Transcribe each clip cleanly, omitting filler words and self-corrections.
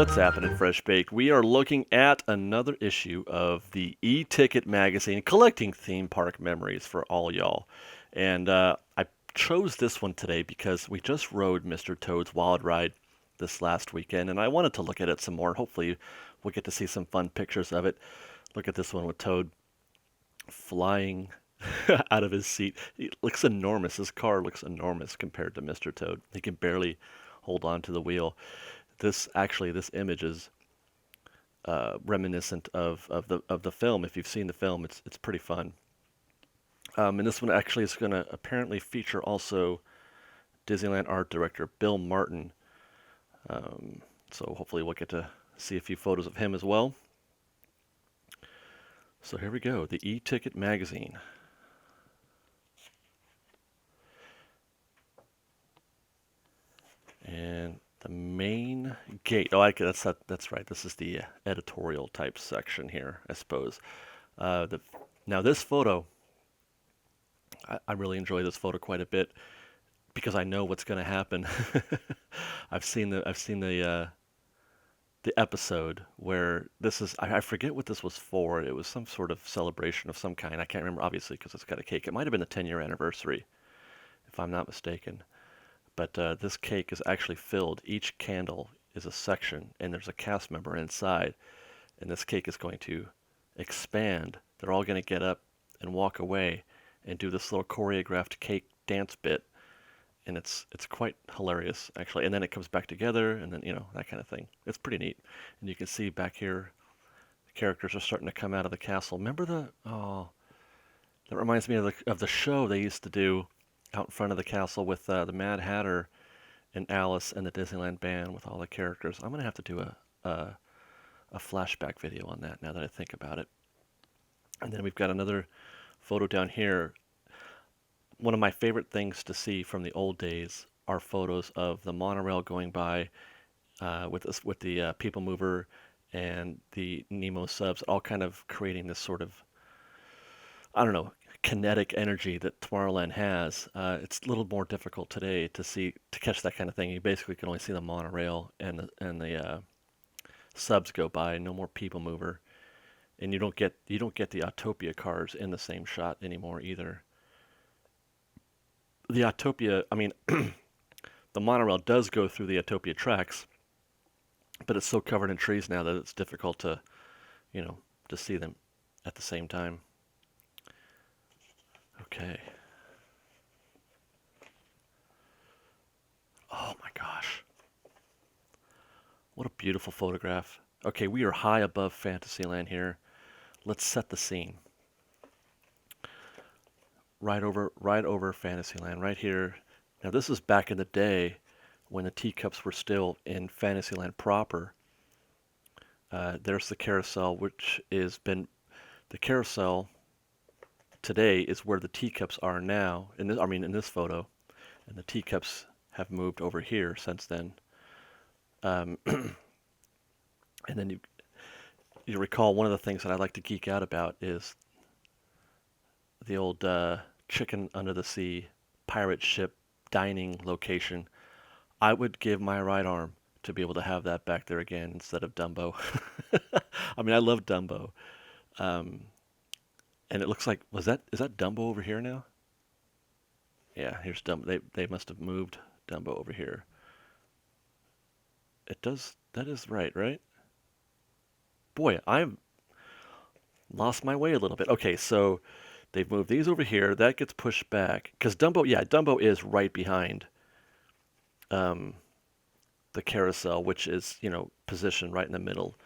What's happening, Fresh Baked? We are looking at another issue of the e-ticket magazine, collecting theme park memories for all y'all. And I chose this one today because we just rode Mr. Toad's Wild Ride this last weekend, and I wanted to look at it some more. Hopefully, we'll get to see some fun pictures of it. Look at this one with Toad flying out of his seat. He looks enormous. His car looks enormous compared to Mr. Toad. He can barely hold on to the wheel. This image is reminiscent of the film. If you've seen the film, it's pretty fun. And this one actually is going to apparently feature also Disneyland art director Bill Martin. So hopefully we'll get to see a few photos of him as well. So here we go, the e-ticket magazine. And the main gate. Oh, that's right. This is the editorial type section here, I suppose. Now this photo, I really enjoy this photo quite a bit because I know what's going to happen. I've seen the episode where this is. I forget what this was for. It was some sort of celebration of some kind. I can't remember obviously because it's got a cake. It might have been the 10-year anniversary, if I'm not mistaken. But this cake is actually filled. Each candle is a section, and there's a cast member inside. And this cake is going to expand. They're all going to get up and walk away and do this little choreographed cake dance bit. And it's quite hilarious, actually. And then it comes back together, and then, that kind of thing. It's pretty neat. And you can see back here, the characters are starting to come out of the castle. Remember that reminds me of the show they used to do out in front of the castle with the Mad Hatter and Alice and the Disneyland band with all the characters. I'm gonna have to do a flashback video on that now that I think about it. And then we've got another photo down here. One of my favorite things to see from the old days are photos of the monorail going by with the People Mover and the Nemo subs, all kind of creating this sort of, I don't know, kinetic energy that Tomorrowland has. It's a little more difficult today to catch that kind of thing. You basically can only see the monorail and the subs go by. No more People Mover, and you don't get the Autopia cars in the same shot anymore either. The Autopia, I mean, the monorail does go through the Autopia tracks, but it's so covered in trees now that it's difficult you know, to see them at the same time. Okay. Oh my gosh. What a beautiful photograph. Okay, we are high above Fantasyland here. Let's set the scene. Right over Fantasyland, right here. Now this is back in the day when the teacups were still in Fantasyland proper. There's the carousel, which is been the carousel today is where the teacups are now. In this photo, and the teacups have moved over here since then. Um, and then you recall one of the things that I like to geek out about is the old chicken under the sea pirate ship dining location. I would give my right arm to be able to have that back there again instead of Dumbo. I mean, I love Dumbo. Um, and it looks like is that Dumbo over here now? Yeah, here's Dumbo. They must have moved Dumbo over here. It does. That is right, right? Boy, I've lost my way a little bit. Okay, so they've moved these over here. That gets pushed back because Dumbo. Yeah, Dumbo is right behind um, the carousel, which is positioned right in the middle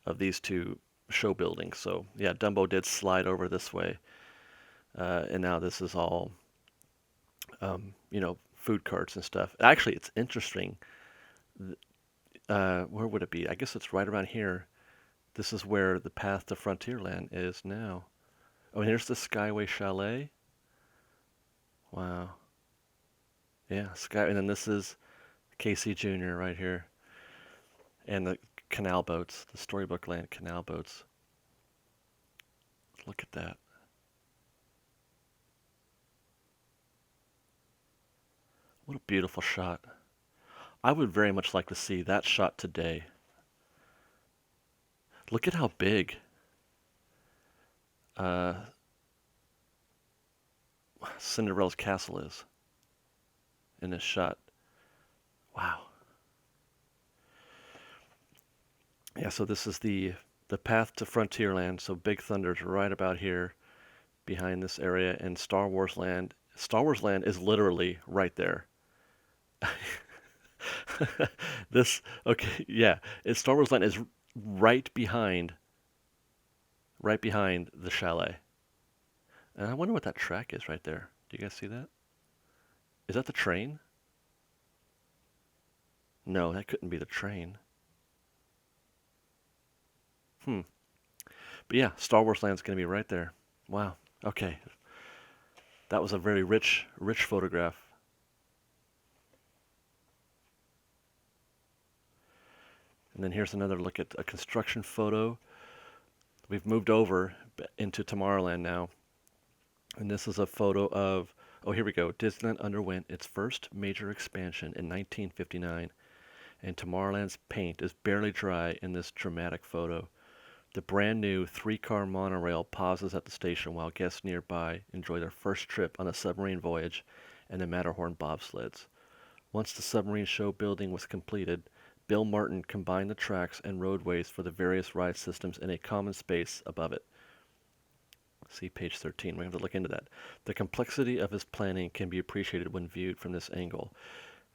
of these two show buildings. So yeah, Dumbo did slide over this way, and now this is all food carts and stuff. Actually, it's interesting. Where would it be? I guess it's right around here. This is where the path to Frontierland is now. Oh, and here's the Skyway Chalet. Wow. Yeah, Sky, and then this is Casey Jr. right here, and the canal boats, the Storybook Land canal boats. Look at that. What a beautiful shot. I would very much like to see that shot today. Look at how big uh, Cinderella's castle is in this shot. Wow. Yeah, so this is the path to Frontierland. So Big Thunder's right about here behind this area, and Star Wars Land. Star Wars Land is literally right there. This okay, yeah. Star Wars Land is right behind the chalet. And I wonder what that track is right there. Do you guys see that? Is that the train? No, that couldn't be the train. Hmm. But yeah, Star Wars Land's gonna be right there. Wow. Okay. That was a very rich photograph. And then here's another look at a construction photo. We've moved over into Tomorrowland now. And this is a photo of, oh, here we go. Disneyland underwent its first major expansion in 1959, and Tomorrowland's paint is barely dry in this dramatic photo. The brand new three-car monorail pauses at the station while guests nearby enjoy their first trip on a submarine voyage and the Matterhorn bobsleds. Once the submarine show building was completed, Bill Martin combined the tracks and roadways for the various ride systems in a common space above it. See page 13. We have to look into that. The complexity of his planning can be appreciated when viewed from this angle.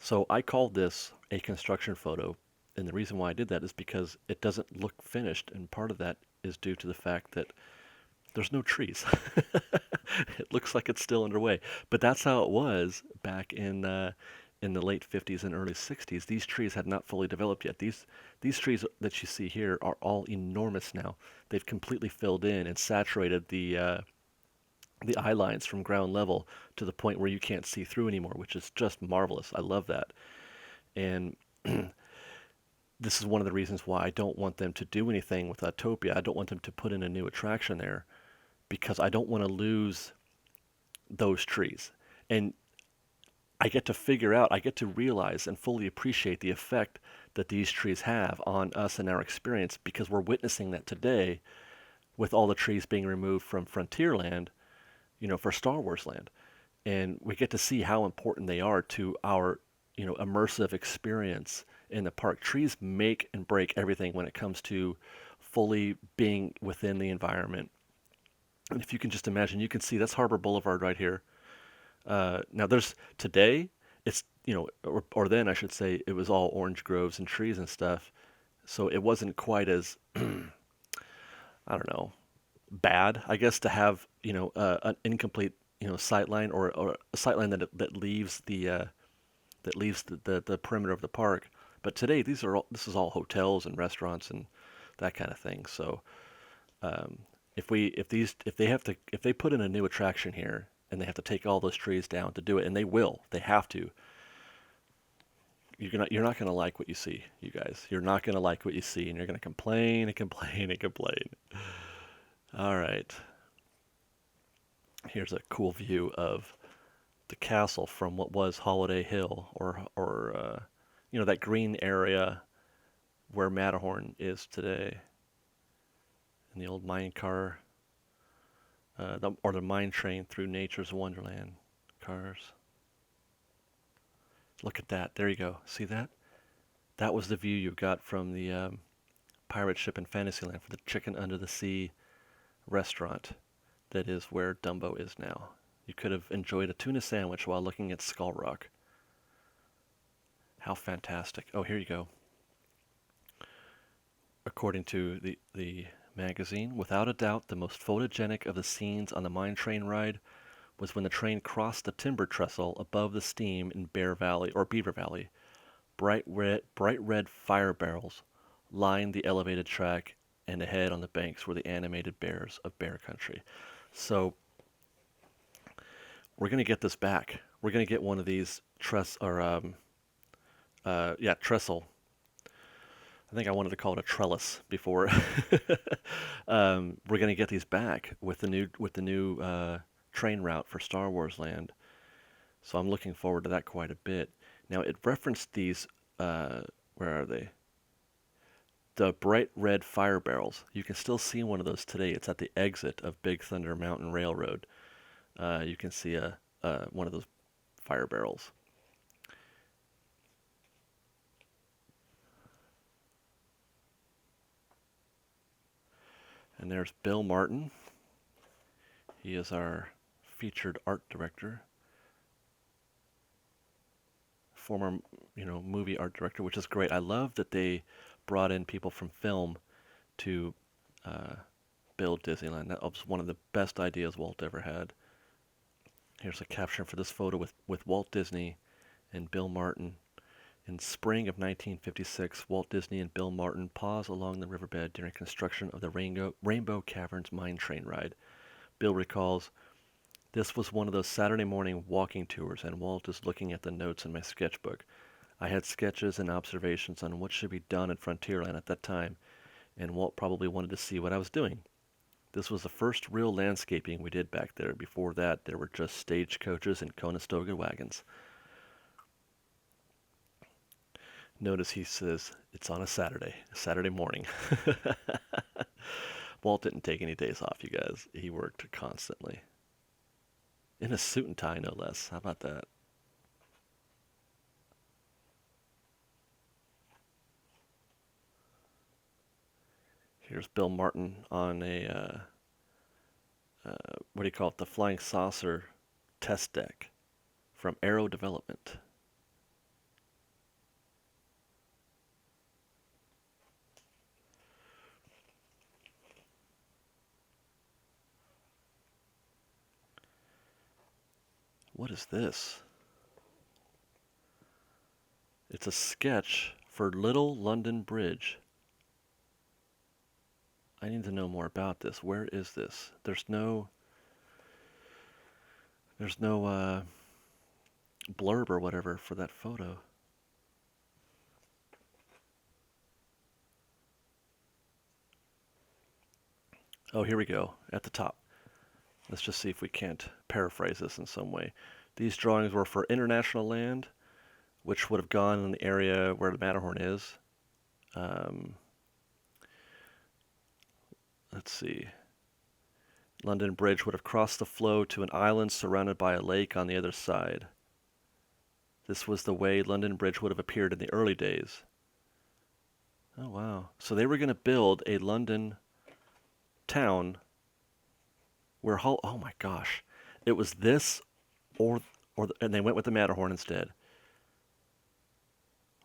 So I called this a construction photo, and the reason why I did that is because it doesn't look finished, and part of that is due to the fact that there's no trees. It looks like it's still underway, but that's how it was back in the late 50s and early 60s. These trees had not fully developed yet. These trees that you see here are all enormous now. They've completely filled in and saturated the eye lines from ground level to the point where you can't see through anymore, which is just marvelous. I love that. And this is one of the reasons why I don't want them to do anything with Autopia. I don't want them to put in a new attraction there because I don't want to lose those trees. And I get to realize and fully appreciate the effect that these trees have on us and our experience because we're witnessing that today with all the trees being removed from Frontierland, for Star Wars Land. And we get to see how important they are to our, immersive experience in the park. Trees make and break everything when it comes to fully being within the environment. And if you can just imagine, you can see that's Harbor Boulevard right here. Now there's today, it's or then I should say it was all orange groves and trees and stuff, so it wasn't quite as I don't know bad, I guess, to have an incomplete sightline or a sightline that leaves the perimeter of the park. But today this is all hotels and restaurants and that kind of thing. So if they put in a new attraction here and they have to take all those trees down to do it, and they have to. You're not gonna like what you see, you guys. You're not gonna like what you see, and you're gonna complain and complain and complain. All right. Here's a cool view of the castle from what was Holiday Hill, or that green area where Matterhorn is today, and the old mine car, or the mine train through nature's wonderland cars. Look at that. There you go. See that? That was the view you got from the pirate ship in Fantasyland for the Chicken Under the Sea restaurant that is where Dumbo is now. You could have enjoyed a tuna sandwich while looking at Skull Rock. How fantastic. Oh, here you go. According to the magazine, without a doubt, the most photogenic of the scenes on the mine train ride was when the train crossed the timber trestle above the steam in Beaver Valley. Bright red fire barrels lined the elevated track, and ahead on the banks were the animated bears of Bear Country. So we're gonna get this back. We're gonna get one of these trestle. I think I wanted to call it a trellis before. We're gonna get these back with the new train route for Star Wars Land. So I'm looking forward to that quite a bit. Now it referenced these. Where are they? The bright red fire barrels. You can still see one of those today. It's at the exit of Big Thunder Mountain Railroad. You can see one of those fire barrels. And there's Bill Martin. He is our featured art director, former, movie art director, which is great. I love that they brought in people from film to uh, build Disneyland. That was one of the best ideas Walt ever had. Here's a caption for this photo with Walt Disney and Bill Martin. In spring of 1956, Walt Disney and Bill Martin paused along the riverbed during construction of the Rainbow Caverns mine train ride. Bill recalls, "This was one of those Saturday morning walking tours, and Walt is looking at the notes in my sketchbook. I had sketches and observations on what should be done in Frontierland at that time, and Walt probably wanted to see what I was doing. This was the first real landscaping we did back there. Before that, there were just stagecoaches and Conestoga wagons." Notice he says it's on a Saturday morning. Walt didn't take any days off, you guys. He worked constantly. In a suit and tie, no less. How about that? Here's Bill Martin on what do you call it? The Flying Saucer test deck from Aero Development. What is this? It's a sketch for Little London Bridge. I need to know more about this. Where is this? There's no blurb or whatever for that photo. Oh, here we go, at the top. Let's just see if we can't paraphrase this in some way. These drawings were for International Land, which would have gone in the area where the Matterhorn is. Um, let's see. London Bridge would have crossed the flow to an island surrounded by a lake on the other side. This was the way London Bridge would have appeared in the early days. Oh, wow. So they were going to build a London town where, oh my gosh, it was this or and they went with the Matterhorn instead.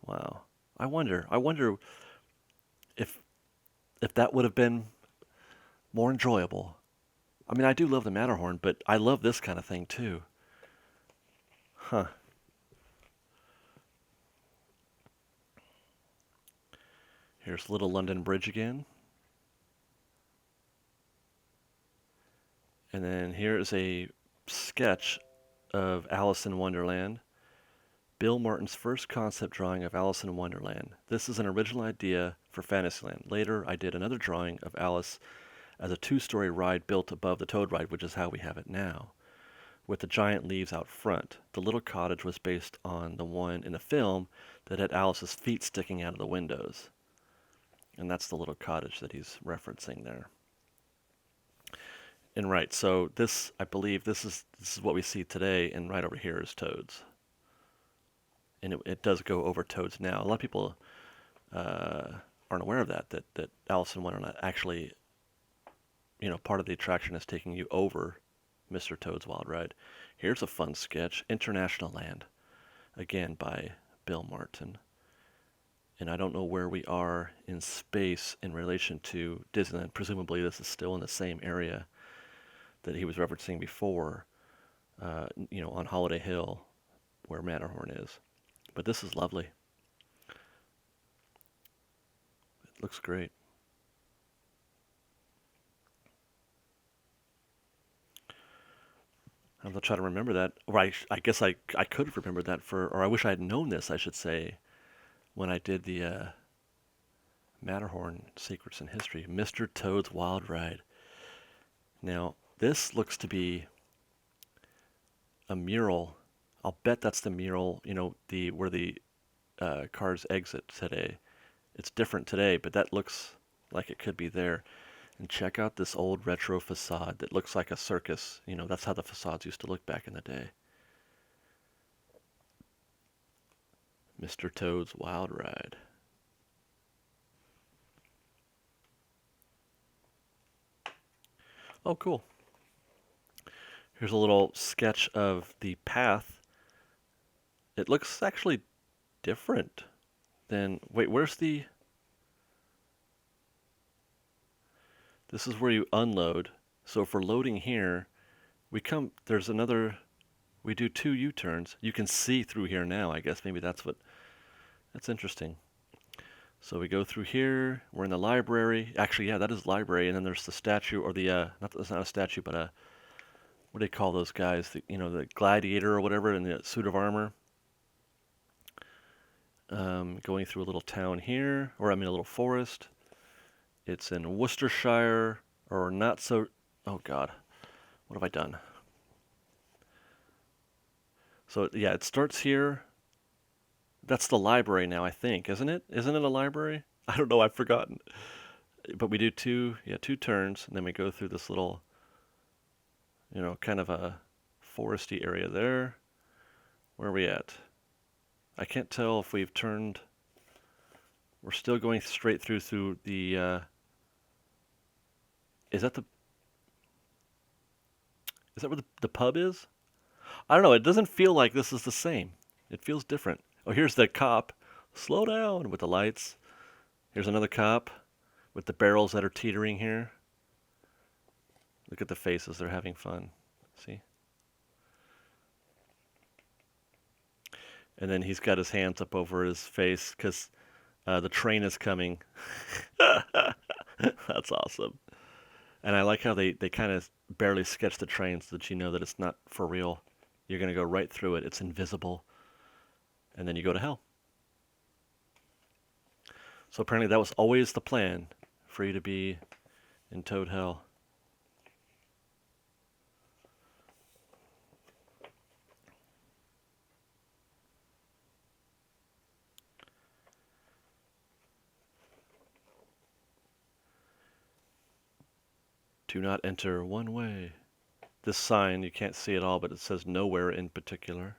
Wow. I wonder if that would have been more enjoyable. I mean, I do love the Matterhorn, but I love this kind of thing too. Huh. Here's Little London Bridge again. And then here is a sketch of Alice in Wonderland. Bill Martin's first concept drawing of Alice in Wonderland. This is an original idea for Fantasyland. Later, I did another drawing of Alice as a two-story ride built above the Toad Ride, which is how we have it now, with the giant leaves out front. The little cottage was based on the one in the film that had Alice's feet sticking out of the windows. And that's the little cottage that he's referencing there. And right, so this, I believe, this is what we see today, and right over here is Toad's. And it does go over Toad's now. A lot of people aren't aware of that Alice in Wonderland actually, part of the attraction is taking you over Mr. Toad's Wild Ride. Here's a fun sketch, International Land, again by Bill Martin. And I don't know where we are in space in relation to Disneyland. Presumably this is still in the same area that he was referencing before, on Holiday Hill, where Matterhorn is. But this is lovely. It looks great. I'm gonna try to remember that. Or I guess I could have remembered that or I wish I had known this, I should say, when I did the Matterhorn Secrets in History. Mr. Toad's Wild Ride. Now, this looks to be a mural. I'll bet that's the mural, where the cars exit today. It's different today, but that looks like it could be there. And check out this old retro facade that looks like a circus. You know, that's how the facades used to look back in the day. Mr. Toad's Wild Ride. Oh, cool. Here's a little sketch of the path. It looks actually different than. Wait, where's the. This is where you unload. So if we're loading here, we come. There's another. We do two U-turns. You can see through here now. I guess maybe that's what. That's interesting. So we go through here. We're in the library. Actually, yeah, that is library. And then there's the statue, or the not that's not a statue, but a what do they call those guys? The gladiator or whatever in the suit of armor. Going through a little town here, or I mean a little forest. It's in Worcestershire, or not so. Oh God, what have I done? So yeah, it starts here. That's the library now, I think, isn't it? Isn't it a library? I don't know. I've forgotten. But we do two turns, and then we go through this little, kind of a foresty area there. Where are we at? I can't tell if we've turned. We're still going straight through the. Is that the? Is that where the pub is? I don't know. It doesn't feel like this is the same. It feels different. Oh, here's the cop. Slow down with the lights. Here's another cop with the barrels that are teetering here. Look at the faces. They're having fun. See? And then he's got his hands up over his face because the train is coming. That's awesome. And I like how they kind of barely sketch the train so that you know that it's not for real. You're going to go right through it. It's invisible. And then you go to hell. So apparently that was always the plan for you to be in Toad Hell. Do not enter one way. This sign, you can't see it all, but it says nowhere in particular.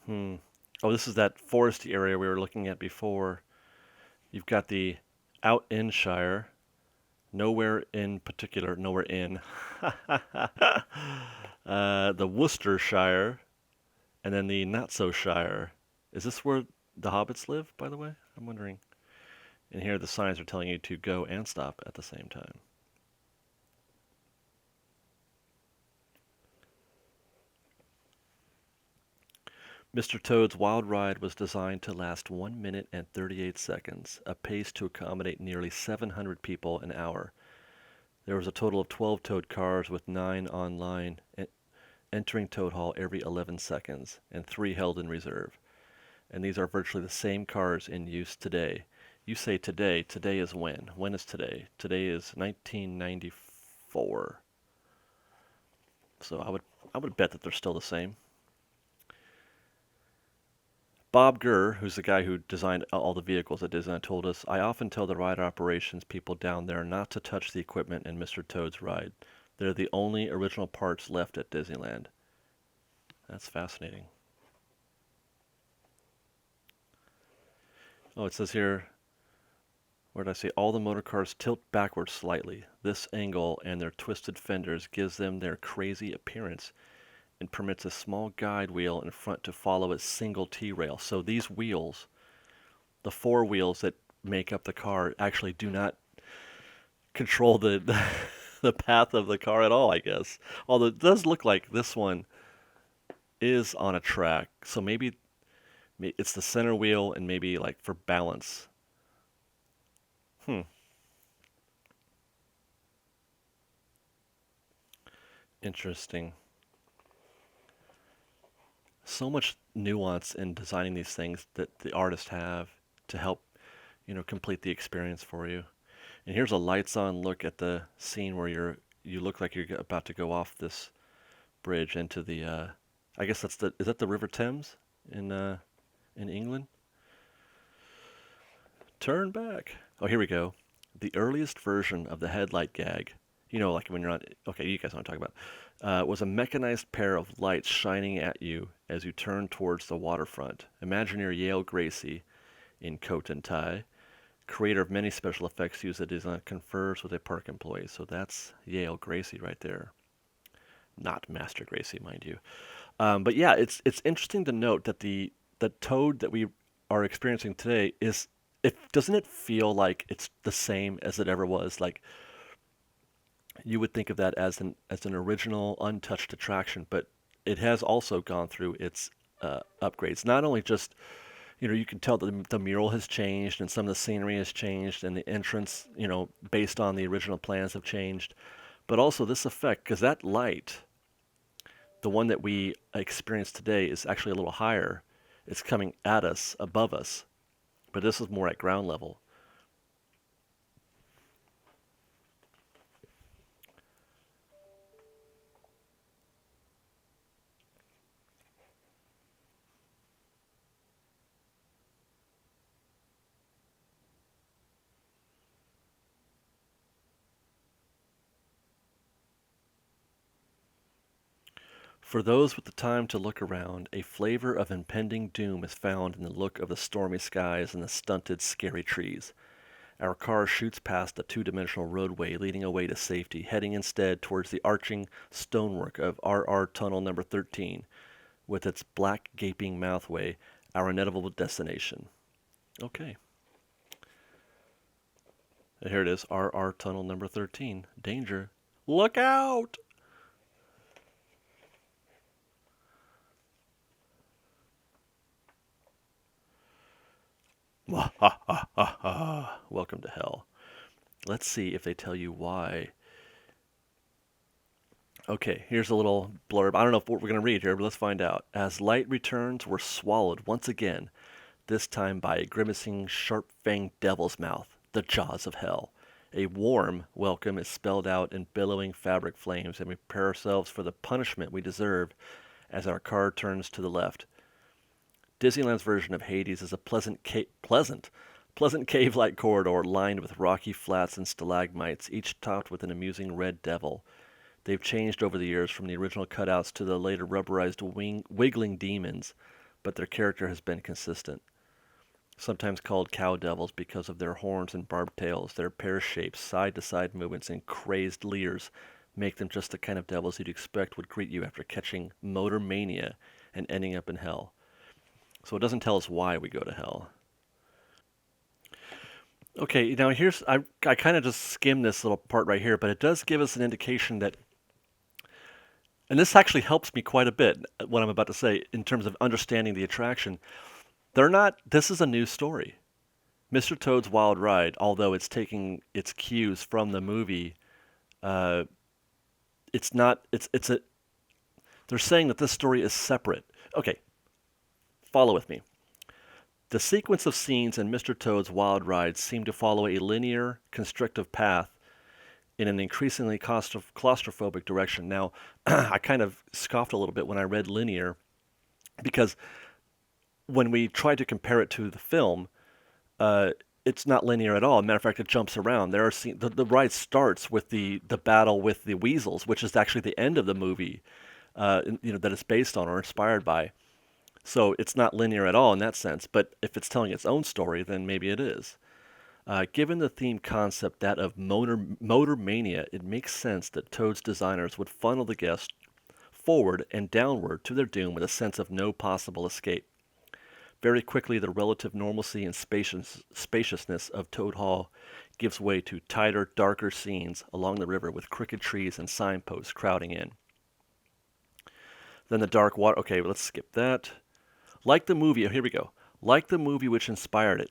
Oh, this is that foresty area we were looking at before. You've got the Out in Shire, nowhere in particular, nowhere in. The Worcestershire, and then the Not So Shire. Is this where the hobbits live, by the way? I'm wondering. And here the signs are telling you to go and stop at the same time. Mr. Toad's Wild Ride was designed to last 1 minute and 38 seconds, a pace to accommodate nearly 700 people an hour. There was a total of 12 Toad cars with 9 online, entering Toad Hall every 11 seconds, and 3 held in reserve. And these are virtually the same cars in use today. You say today. Today is when? When is today? Today is 1994. So I would bet that they're still the same. Bob Gurr, who's the guy who designed all the vehicles at Disneyland, told us, "I often tell the ride operations people down there not to touch the equipment in Mr. Toad's ride. They're the only original parts left at Disneyland." That's fascinating. Oh, it says here, where did I say? All the motor cars tilt backwards slightly. This angle and their twisted fenders gives them their crazy appearance and permits a small guide wheel in front to follow a single T-rail. So these wheels, the 4 wheels that make up the car, actually do not control the path of the car at all, I guess. Although it does look like this one is on a track. So maybe it's the center wheel and maybe like for balance. Interesting. So much nuance in designing these things that the artists have to help, complete the experience for you. And here's a lights on look at the scene where you look like you're about to go off this bridge into the I guess that's the is that the River Thames in England? Turn back. Oh, here we go. The earliest version of the headlight gag, like when you're on, okay, you guys know what I'm talking about, was a mechanized pair of lights shining at you as you turn towards the waterfront. Imagineer Yale Gracie, in coat and tie, creator of many special effects used the design, confers with a park employee. So that's Yale Gracie right there. Not Master Gracie, mind you. But yeah, it's interesting to note that the Toad that we are experiencing today is it doesn't it feel like it's the same as it ever was? Like you would think of that as an original, untouched attraction, but it has also gone through its upgrades. Not only just you can tell that the mural has changed and some of the scenery has changed and the entrance, based on the original plans have changed, but also this effect because that light, the one that we experience today, is actually a little higher. It's coming at us, above us, but this is more at ground level. For those with the time to look around, a flavor of impending doom is found in the look of the stormy skies and the stunted, scary trees. Our car shoots past the two-dimensional roadway leading away to safety, heading instead towards the arching stonework of RR Tunnel number 13, with its black gaping mouthway, our inevitable destination. Okay, and here it is, RR Tunnel number 13. Danger. Look out! Welcome to hell. Let's see if they tell you why. Okay, here's a little blurb. I don't know what we're going to read here, but let's find out. As light returns, we're swallowed once again, this time by a grimacing, sharp-fanged devil's mouth, the jaws of hell. A warm welcome is spelled out in billowing fabric flames, and we prepare ourselves for the punishment we deserve as our car turns to the left. Disneyland's version of Hades is a pleasant cave-like corridor lined with rocky flats and stalagmites, each topped with an amusing red devil. They've changed over the years from the original cutouts to the later rubberized wiggling demons, but their character has been consistent. Sometimes called cow devils because of their horns and barbed tails, their pear shapes, side-to-side movements, and crazed leers make them just the kind of devils you'd expect would greet you after catching motor mania and ending up in hell. So it doesn't tell us why we go to hell. Okay, now I kind of just skimmed this little part right here, but it does give us an indication that, and this actually helps me quite a bit, what I'm about to say, in terms of understanding the attraction. This is a new story. Mr. Toad's Wild Ride, although it's taking its cues from the movie, uh, it's not, they're saying that this story is separate. Okay, follow with me. The sequence of scenes in Mr. Toad's Wild Ride seem to follow a linear, constrictive path in an increasingly claustrophobic direction. Now, I kind of scoffed a little bit when I read linear because when we try to compare it to the film, uh, it's not linear at all. Matter of fact, it jumps around. The ride starts with the battle with the weasels, which is actually the end of the movie, that it's based on or inspired by. So it's not linear at all in that sense. But if it's telling its own story, then maybe it is. Given the theme concept, that of motor mania, it makes sense that Toad's designers would funnel the guest forward and downward to their doom with a sense of no possible escape. Very quickly, the relative normalcy and spaciousness of Toad Hall gives way to tighter, darker scenes along the river with crooked trees and signposts crowding in. Then the dark water. Okay, let's skip that. Like the movie, oh, here we go. Like the movie which inspired,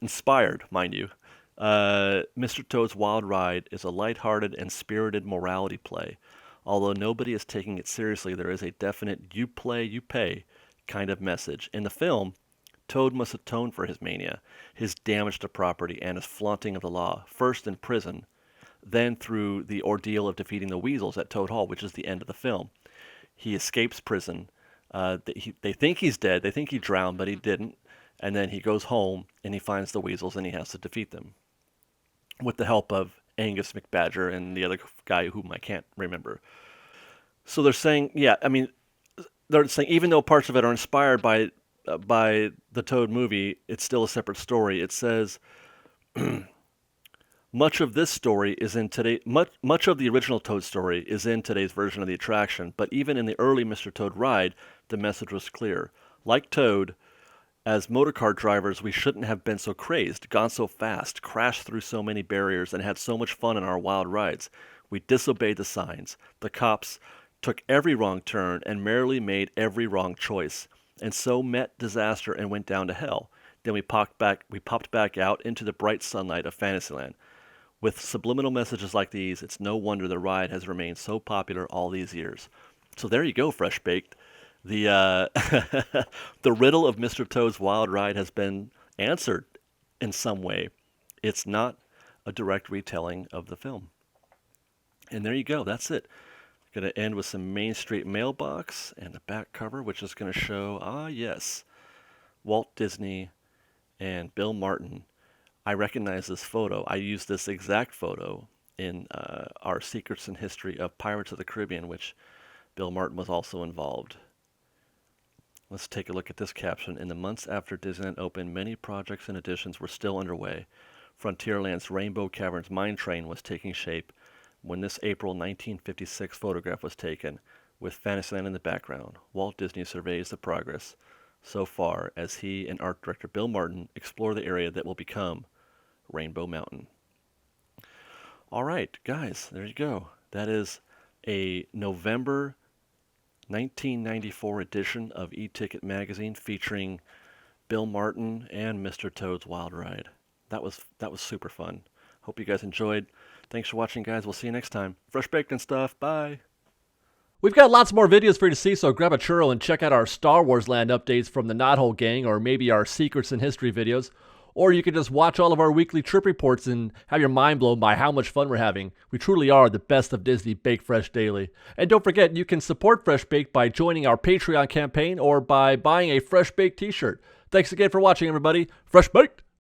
mind you, Mr. Toad's Wild Ride is a lighthearted and spirited morality play. Although nobody is taking it seriously, there is a definite you play, you pay kind of message. In the film, Toad must atone for his mania, his damage to property, and his flaunting of the law, first in prison, then through the ordeal of defeating the weasels at Toad Hall, which is the end of the film. He escapes prison. They think he's dead. They think he drowned, but he didn't. And then he goes home and he finds the weasels and he has to defeat them with the help of Angus McBadger and the other guy whom I can't remember. So they're saying, yeah, I mean, they're saying even though parts of it are inspired by the Toad movie, it's still a separate story. It says much of this story is in today. Much of the original Toad story is in today's version of the attraction, but even in the early Mr. Toad ride, the message was clear. Like Toad, as motorcar drivers, we shouldn't have been so crazed, gone so fast, crashed through so many barriers, and had so much fun in our wild rides. We disobeyed the signs. The cops took every wrong turn and merrily made every wrong choice, and so met disaster and went down to hell. Then we popped back out into the bright sunlight of Fantasyland. With subliminal messages like these, it's no wonder the ride has remained so popular all these years. So there you go, Fresh Baked. The the riddle of Mr. Toad's Wild Ride has been answered in some way. It's not a direct retelling of the film. And there you go. That's it. Going to end with some Main Street Mailbox and the back cover, which is going to show, yes, Walt Disney and Bill Martin. I recognize this photo. I used this exact photo in our Secrets and History of Pirates of the Caribbean, which Bill Martin was also involved. Let's take a look at this caption. In the months after Disneyland opened, many projects and additions were still underway. Frontierland's Rainbow Caverns mine train was taking shape when this April 1956 photograph was taken, with Fantasyland in the background. Walt Disney surveys the progress so far as he and art director Bill Martin explore the area that will become Rainbow Mountain. All right, guys, there you go. That is a November 1994 edition of E-Ticket Magazine featuring Bill Martin and Mr. Toad's Wild Ride. That was super fun. Hope you guys enjoyed. Thanks for watching, guys. We'll see you next time. Fresh baked and stuff. Bye. We've got lots more videos for you to see, so grab a churro and check out our Star Wars Land updates from the Knothole Gang, or maybe our Secrets and History videos. Or you can just watch all of our weekly trip reports and have your mind blown by how much fun we're having. We truly are the best of Disney Baked Fresh Daily. And don't forget, you can support Fresh Baked by joining our Patreon campaign or by buying a Fresh Baked t-shirt. Thanks again for watching, everybody. Fresh Baked!